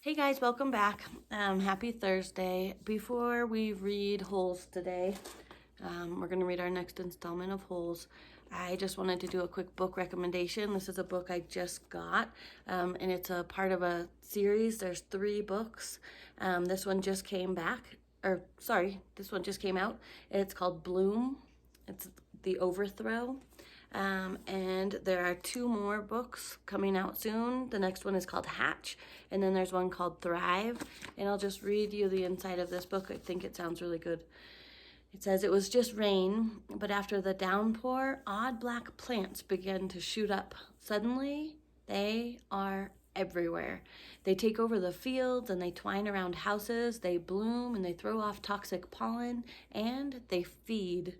Hey guys, welcome back. Happy Thursday. Before we read Holes today, we're going to read our next installment of Holes. I just wanted to do a quick book recommendation. This is a book I just got, and it's a part of a series. There's 3 books. This one just came this one just came out. It's called Bloom. It's The Overthrow. And there are 2 more books coming out soon. The next one is called Hatch, and then there's one called Thrive. And I'll just read you the inside of this book. I think it sounds really good. It says, "It was just rain, but after the downpour, odd black plants began to shoot up. Suddenly, they are everywhere. They take over the fields and they twine around houses. They bloom and they throw off toxic pollen, and they feed."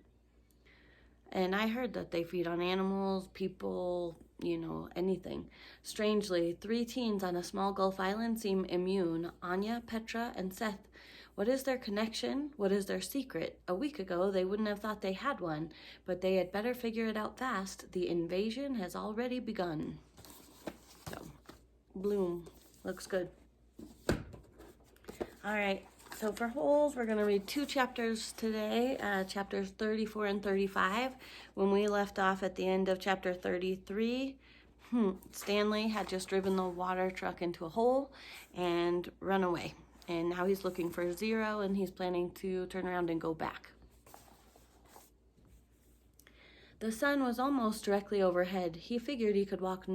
And I heard that they feed on animals, people, anything. Strangely, 3 teens on a small Gulf island seem immune: Anya, Petra, and Seth. What is their connection? What is their secret? A week ago, they wouldn't have thought they had one, but they had better figure it out fast. The invasion has already begun. So, Bloom. Looks good. All right. So for Holes, we're going to read 2 chapters today, chapters 34 and 35. When we left off at the end of chapter 33, Stanley had just driven the water truck into a hole and run away. And now he's looking for Zero, and he's planning to turn around and go back. The sun was almost directly overhead. He figured he could walk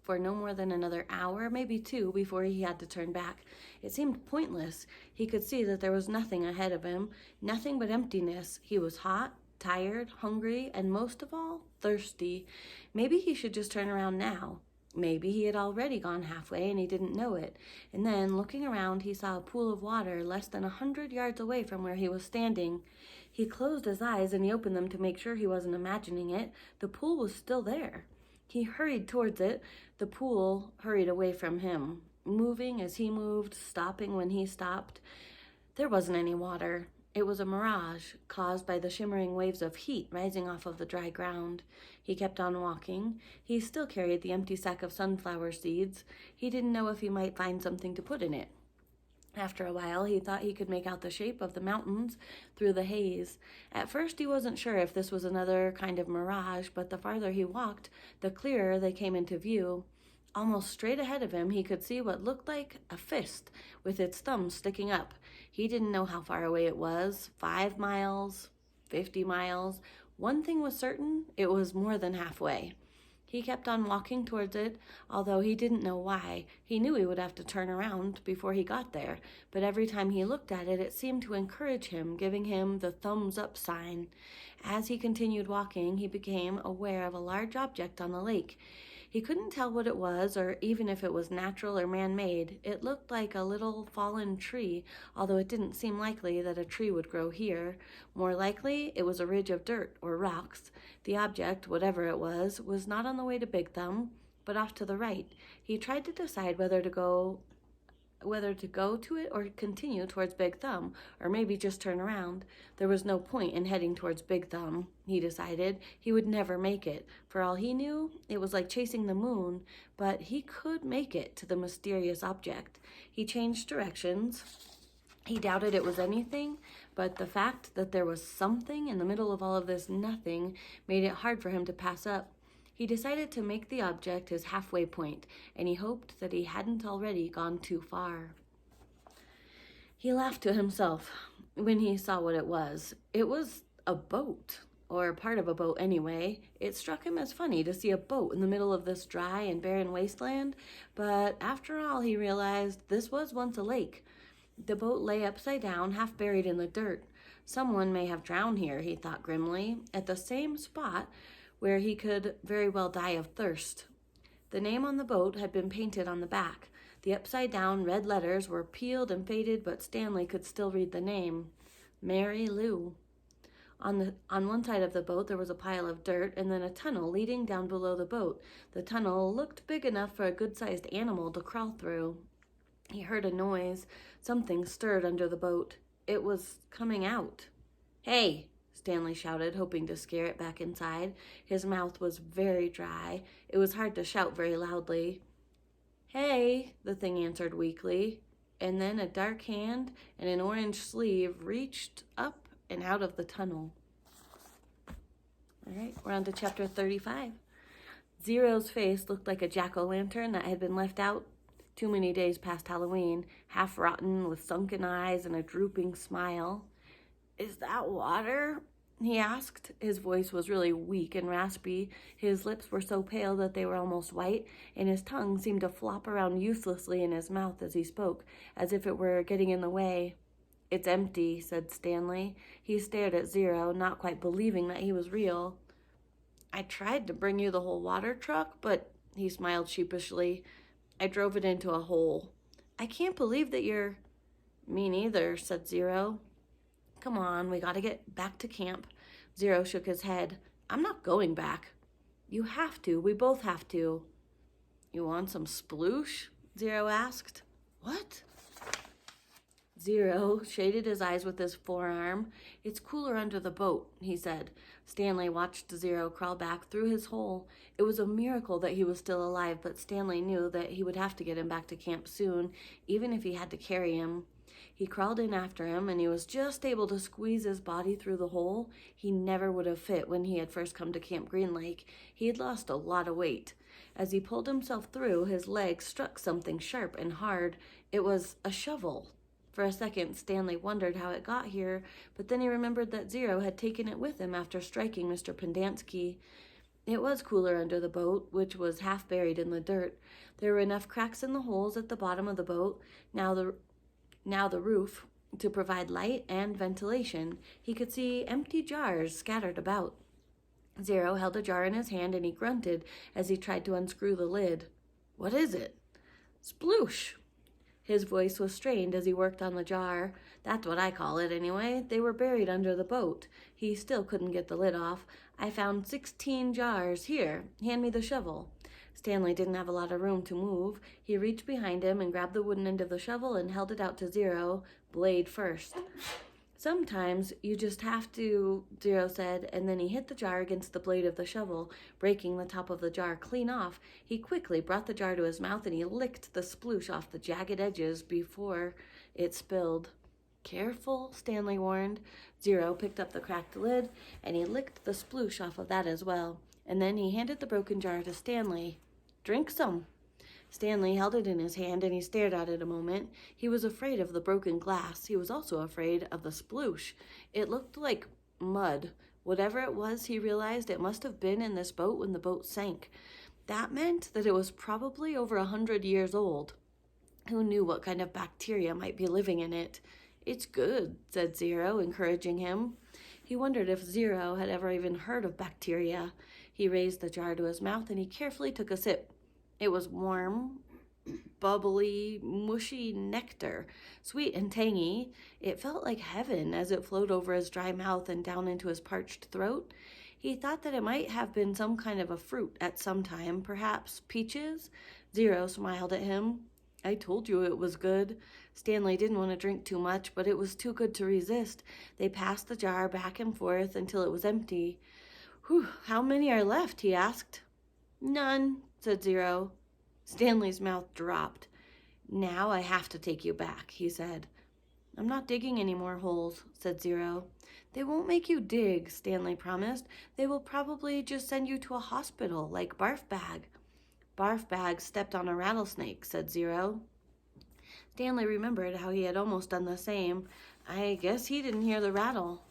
for no more than another hour, maybe 2, before he had to turn back. It seemed pointless. He could see that there was nothing ahead of him, nothing but emptiness. He was hot, tired, hungry, and most of all, thirsty. Maybe he should just turn around now. Maybe he had already gone halfway and he didn't know it. And then, looking around, he saw a pool of water less than 100 yards away from where he was standing. He closed his eyes and he opened them to make sure he wasn't imagining it. The pool was still there. He hurried towards it. The pool hurried away from him, moving as he moved, stopping when he stopped. There wasn't any water. It was a mirage caused by the shimmering waves of heat rising off of the dry ground. He kept on walking. He still carried the empty sack of sunflower seeds. He didn't know if he might find something to put in it. After a while, he thought he could make out the shape of the mountains through the haze. At first, he wasn't sure if this was another kind of mirage, but the farther he walked, the clearer they came into view. Almost straight ahead of him, he could see what looked like a fist with its thumb sticking up. He didn't know how far away it was, 5 miles, 50 miles. One thing was certain: it was more than halfway. He kept on walking towards it, although he didn't know why. He knew he would have to turn around before he got there, but every time he looked at it, it seemed to encourage him, giving him the thumbs up sign. As he continued walking, he became aware of a large object on the lake. He couldn't tell what it was, or even if it was natural or man-made. It looked like a little fallen tree, although it didn't seem likely that a tree would grow here. More likely, it was a ridge of dirt or rocks. The object, whatever it was not on the way to Big Thumb, but off to the right. He tried to decide whether to go to it or continue towards Big Thumb, or maybe just turn around. There was no point in heading towards Big Thumb, he decided. He would never make it. For all he knew, it was like chasing the moon, but he could make it to the mysterious object. He changed directions. He doubted it was anything, but the fact that there was something in the middle of all of this nothing made it hard for him to pass up. He decided to make the object his halfway point, and he hoped that he hadn't already gone too far. He laughed to himself when he saw what it was. It was a boat, or part of a boat anyway. It struck him as funny to see a boat in the middle of this dry and barren wasteland, but after all, he realized this was once a lake. The boat lay upside down, half buried in the dirt. Someone may have drowned here, he thought grimly, at the same spot where he could very well die of thirst. The name on the boat had been painted on the back. The upside-down red letters were peeled and faded, but Stanley could still read the name: Mary Lou. On one side of the boat, there was a pile of dirt, and then a tunnel leading down below the boat. The tunnel looked big enough for a good-sized animal to crawl through. He heard a noise. Something stirred under the boat. It was coming out. "Hey!" Stanley shouted, hoping to scare it back inside. His mouth was very dry. It was hard to shout very loudly. "Hey," the thing answered weakly, and then a dark hand and an orange sleeve reached up and out of the tunnel. All right, we're on to chapter 35. Zero's face looked like a jack-o'-lantern that had been left out too many days past Halloween, half rotten with sunken eyes and a drooping smile. "Is that water?" he asked. His voice was really weak and raspy. His lips were so pale that they were almost white, and his tongue seemed to flop around uselessly in his mouth as he spoke, as if it were getting in the way. "It's empty," said Stanley. He stared at Zero, not quite believing that he was real. "I tried to bring you the whole water truck, but," he smiled sheepishly, "I drove it into a hole." "I can't believe that you're—" "Me neither," said Zero. "Come on, we gotta get back to camp." Zero shook his head. "I'm not going back." "You have to. We both have to." "You want some sploosh?" Zero asked. "What?" Zero shaded his eyes with his forearm. "It's cooler under the boat," he said. Stanley watched Zero crawl back through his hole. It was a miracle that he was still alive, but Stanley knew that he would have to get him back to camp soon, even if he had to carry him. He crawled in after him, and he was just able to squeeze his body through the hole. He never would have fit when he had first come to Camp Green Lake. He had lost a lot of weight. As he pulled himself through, his leg struck something sharp and hard. It was a shovel. For a second, Stanley wondered how it got here, but then he remembered that Zero had taken it with him after striking Mr. Pendanski. It was cooler under the boat, which was half buried in the dirt. There were enough cracks in the holes at the bottom of the boat, now the roof, to provide light and ventilation. He could see empty jars scattered about. Zero held a jar in his hand and he grunted as he tried to unscrew the lid. "What is it?" "Sploosh." His voice was strained as he worked on the jar. "That's what I call it, anyway. They were buried under the boat." He still couldn't get the lid off. "I found 16 jars. Here, hand me the shovel." Stanley didn't have a lot of room to move. He reached behind him and grabbed the wooden end of the shovel and held it out to Zero, blade first. "Sometimes you just have to," Zero said, and then he hit the jar against the blade of the shovel, breaking the top of the jar clean off. He quickly brought the jar to his mouth and he licked the sploosh off the jagged edges before it spilled. "Careful," Stanley warned. Zero picked up the cracked lid and he licked the sploosh off of that as well. And then he handed the broken jar to Stanley. "Drink some." Stanley held it in his hand and he stared at it a moment. He was afraid of the broken glass. He was also afraid of the sploosh. It looked like mud. Whatever it was, he realized it must have been in this boat when the boat sank. That meant that it was probably over 100 years old. Who knew what kind of bacteria might be living in it? "It's good," said Zero, encouraging him. He wondered if Zero had ever even heard of bacteria. He raised the jar to his mouth and he carefully took a sip. It was warm, bubbly, mushy nectar, sweet and tangy. It felt like heaven as it flowed over his dry mouth and down into his parched throat. He thought that it might have been some kind of a fruit at some time, perhaps peaches. Zero smiled at him. "I told you it was good." Stanley didn't want to drink too much, but it was too good to resist. They passed the jar back and forth until it was empty. "Whew, how many are left?" he asked. "None," said Zero. Stanley's mouth dropped. "Now I have to take you back," he said. "I'm not digging any more holes," said Zero. "They won't make you dig," Stanley promised. "They will probably just send you to a hospital, like Barf Bag." "Barf Bag stepped on a rattlesnake," said Zero. Stanley remembered how he had almost done the same. "I guess he didn't hear the rattle."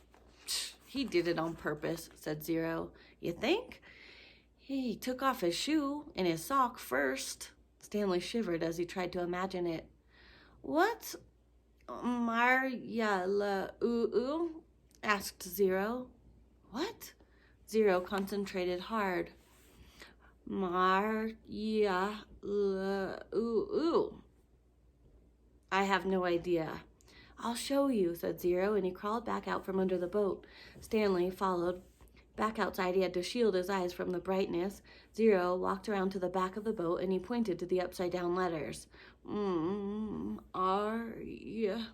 "He did it on purpose," said Zero. "You think?" "He took off his shoe and his sock first." Stanley shivered as he tried to imagine it. "What's Marya-la-oo-oo?" asked Zero. "What?" Zero concentrated hard. "Marya-la-oo-oo." "I have no idea." "I'll show you," said Zero, and he crawled back out from under the boat. Stanley followed. Back outside, he had to shield his eyes from the brightness. Zero walked around to the back of the boat, and he pointed to the upside-down letters. "Marya-la-oo-oo."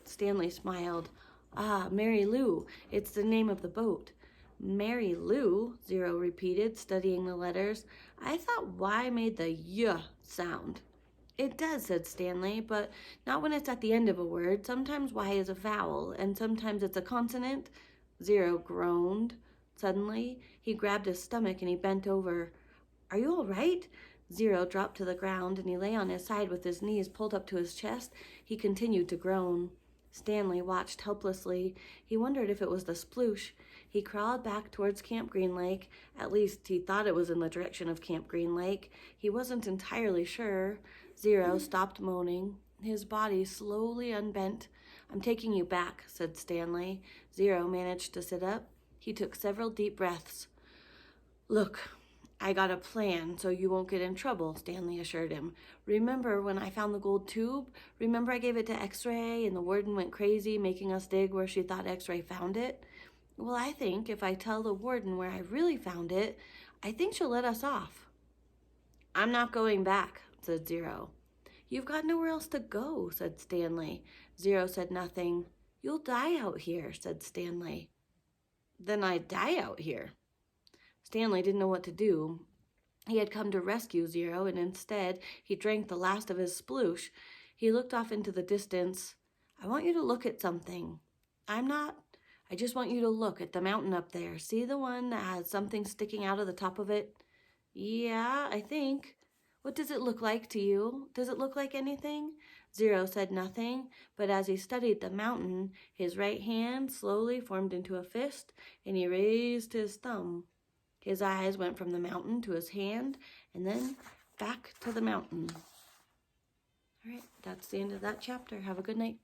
Stanley smiled. "Ah, Mary Lou. It's the name of the boat." Mary Lou, Zero repeated, studying the letters. I thought Y made the Y sound. It does, said Stanley, but not when it's at the end of a word. Sometimes Y is a vowel, and sometimes it's a consonant. Zero groaned. Suddenly, he grabbed his stomach and he bent over. Are you all right? Zero dropped to the ground and he lay on his side with his knees pulled up to his chest. He continued to groan. Stanley watched helplessly. He wondered if it was the sploosh. He crawled back towards Camp Green Lake. At least he thought it was in the direction of Camp Green Lake. He wasn't entirely sure. Zero stopped moaning. His body slowly unbent. I'm taking you back, said Stanley. Zero managed to sit up. He took several deep breaths. Look, I got a plan so you won't get in trouble, Stanley assured him. Remember when I found the gold tube? Remember I gave it to X-Ray and the warden went crazy, making us dig where she thought X-Ray found it? Well, I think if I tell the warden where I really found it, I think she'll let us off. I'm not going back, said Zero. You've got nowhere else to go, said Stanley. Zero said nothing. You'll die out here, said Stanley. Then I'd die out here. Stanley didn't know what to do. He had come to rescue Zero, and instead he drank the last of his sploosh. He looked off into the distance. I want you to look at something. I just want you to look at the mountain up there. See the one that has something sticking out of the top of it? Yeah, I think. What does it look like to you? Does it look like anything? Zero said nothing, but as he studied the mountain, his right hand slowly formed into a fist, and he raised his thumb. His eyes went from the mountain to his hand, and then back to the mountain. All right, that's the end of that chapter. Have a good night.